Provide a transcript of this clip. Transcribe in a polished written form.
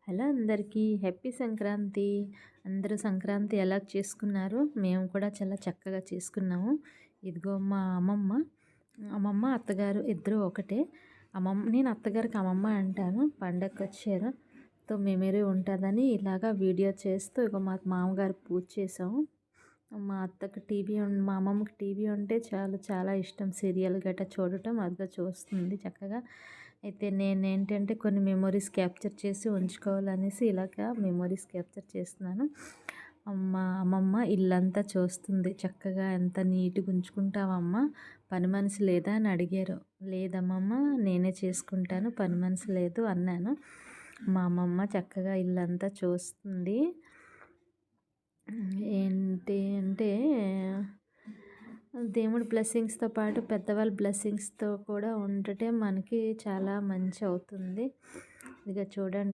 Hello అందరికీ happy Sankranti. అందరూ సంక్రాంతి ఎలా చేసుకున్నారు? మేము కూడా చాలా చక్కగా చేసుకున్నాము. ఇదిగో మా అమ్మమ్మ, అత్తగారు ఇద్దరు ఒకటే. నేను అత్తగారికి అమ్మమ్మ అంటాను. పండగకొచ్చారు. మెమరీ ఉంటుందని ఇలాగా వీడియో చేస్తూ ఇగో మా మామగారు పూజ చేసాము. మా అమ్మమ్మకి టీవీ ఉంటే చాలా ఇష్టం. సీరియల్ గట్రా చూడటం అదిగో చూస్తుంది చక్కగా. అయితే నేనేంటంటే కొన్ని మెమోరీస్ క్యాప్చర్ చేసి ఉంచుకోవాలనేసి ఇలాగా మెమోరీస్ క్యాప్చర్ చేస్తున్నాను. మా అమ్మమ్మ ఇల్లంతా చూస్తుంది చక్కగా. ఎంత నీట్గా ఉంచుకుంటావమ్మా, పని మనిషి లేదా అని అడిగారు. లేదమ్మమ్మ, నేనే చేసుకుంటాను, పని మనిషి లేదు అన్నాను. మా అమ్మమ్మ చక్కగా ఇల్లంతా చూస్తుంది. ఏంటి అంటే దేవుడి బ్లెస్సింగ్స్తో పాటు పెద్దవాళ్ళ బ్లెస్సింగ్స్తో కూడా ఉండటం మనకి చాలా మంచి అవుతుంది. ఇక చూడండి